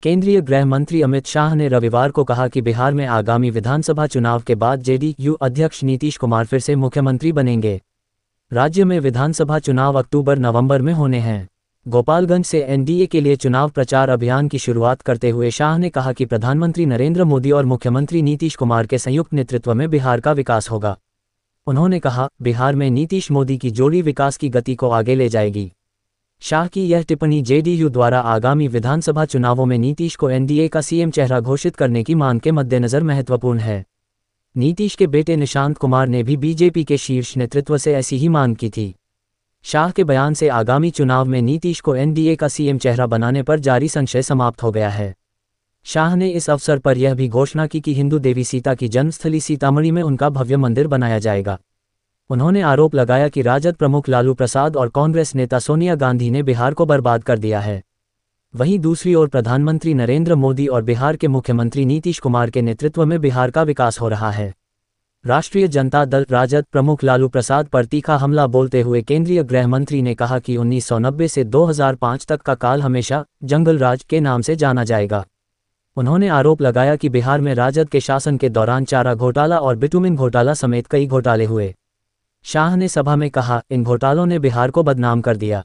केंद्रीय गृह मंत्री अमित शाह ने रविवार को कहा कि बिहार में आगामी विधानसभा चुनाव के बाद जेडीयू अध्यक्ष नीतीश कुमार फिर से मुख्यमंत्री बनेंगे। राज्य में विधानसभा चुनाव अक्टूबर-नवंबर में होने हैं। गोपालगंज से एनडीए के लिए चुनाव प्रचार अभियान की शुरुआत करते हुए शाह ने कहा कि प्रधानमंत्री नरेंद्र मोदी और मुख्यमंत्री नीतीश कुमार के संयुक्त नेतृत्व में बिहार का विकास होगा। उन्होंने कहा, बिहार में नीतीश मोदी की जोड़ी विकास की गति को आगे ले जाएगी। शाह की यह टिप्पणी जेडीयू द्वारा आगामी विधानसभा चुनावों में नीतीश को एनडीए का सीएम चेहरा घोषित करने की मांग के मद्देनजर महत्वपूर्ण है। नीतीश के बेटे निशांत कुमार ने भी बीजेपी के शीर्ष नेतृत्व से ऐसी ही मांग की थी। शाह के बयान से आगामी चुनाव में नीतीश को एनडीए का सीएम चेहरा बनाने पर जारी संशय समाप्त हो गया है। शाह ने इस अवसर पर यह भी घोषणा की कि हिंदू देवी सीता की जन्मस्थली सीतामढ़ी में उनका भव्य मंदिर बनाया जाएगा। उन्होंने आरोप लगाया कि राजद प्रमुख लालू प्रसाद और कांग्रेस नेता सोनिया गांधी ने बिहार को बर्बाद कर दिया है। वहीं दूसरी ओर प्रधानमंत्री नरेंद्र मोदी और बिहार के मुख्यमंत्री नीतीश कुमार के नेतृत्व में बिहार का विकास हो रहा है। राष्ट्रीय जनता दल राजद प्रमुख लालू प्रसाद पर तीखा हमला बोलते हुए केंद्रीय गृह मंत्री ने कहा कि 1990 से 2005 तक का काल हमेशा जंगल राज के नाम से जाना जाएगा। उन्होंने आरोप लगाया कि बिहार में राजद के शासन के दौरान चारा घोटाला और बिटुमिन घोटाला समेत कई घोटाले हुए। शाह ने सभा में कहा, इन घोटालों ने बिहार को बदनाम कर दिया।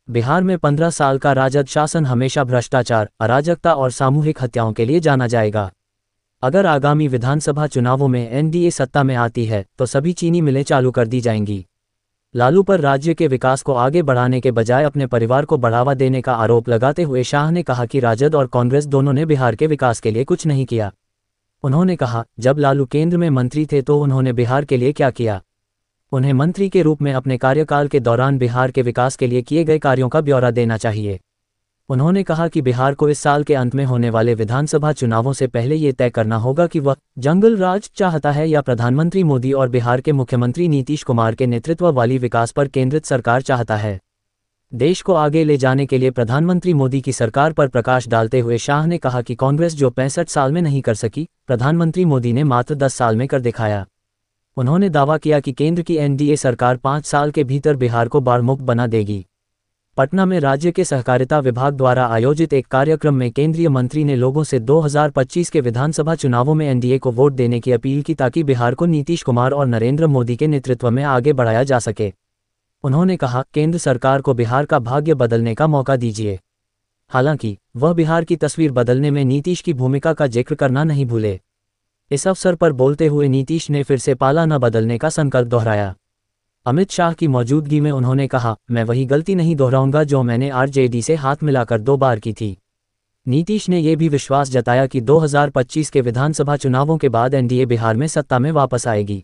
बिहार में 15 साल का राजद शासन हमेशा भ्रष्टाचार, अराजकता और सामूहिक हत्याओं के लिए जाना जाएगा। अगर आगामी विधानसभा चुनावों में एनडीए सत्ता में आती है तो सभी चीनी मिलें चालू कर दी जाएंगी। लालू पर राज्य के विकास को आगे बढ़ाने के बजाय अपने परिवार को बढ़ावा देने का आरोप लगाते हुए शाह ने कहा कि राजद और कांग्रेस दोनों ने बिहार के विकास के लिए कुछ नहीं किया। उन्होंने कहा, जब लालू केंद्र में मंत्री थे तो उन्होंने बिहार के लिए क्या किया? उन्हें मंत्री के रूप में अपने कार्यकाल के दौरान बिहार के विकास के लिए किए गए कार्यों का ब्यौरा देना चाहिए। उन्होंने कहा कि बिहार को इस साल के अंत में होने वाले विधानसभा चुनावों से पहले ये तय करना होगा कि वह जंगल राज चाहता है या प्रधानमंत्री मोदी और बिहार के मुख्यमंत्री नीतीश कुमार के नेतृत्व वाली विकास पर केंद्रित सरकार चाहता है। देश को आगे ले जाने के लिए प्रधानमंत्री मोदी की सरकार पर प्रकाश डालते हुए शाह ने कहा कि कांग्रेस जो 65 साल में नहीं कर सकी, प्रधानमंत्री मोदी ने मात्र 10 साल में कर दिखाया। उन्होंने दावा किया कि केंद्र की एनडीए सरकार 5 साल के भीतर बिहार को बाढ़ मुक्त बना देगी। पटना में राज्य के सहकारिता विभाग द्वारा आयोजित एक कार्यक्रम में केंद्रीय मंत्री ने लोगों से 2025 के विधानसभा चुनावों में एनडीए को वोट देने की अपील की ताकि बिहार को नीतीश कुमार और नरेंद्र मोदी के नेतृत्व में आगे बढ़ाया जा सके। उन्होंने कहा, केंद्र सरकार को बिहार का भाग्य बदलने का मौका दीजिए। हालांकि वह बिहार की तस्वीर बदलने में नीतीश की भूमिका का जिक्र करना नहीं भूले। इस अवसर पर बोलते हुए नीतीश ने फिर से पाला न बदलने का संकल्प दोहराया। अमित शाह की मौजूदगी में उन्होंने कहा, मैं वही गलती नहीं दोहराऊंगा जो मैंने आरजेडी से हाथ मिलाकर 2 बार की थी। नीतीश ने यह भी विश्वास जताया कि 2025 के विधानसभा चुनावों के बाद एनडीए बिहार में सत्ता में वापस आएगी।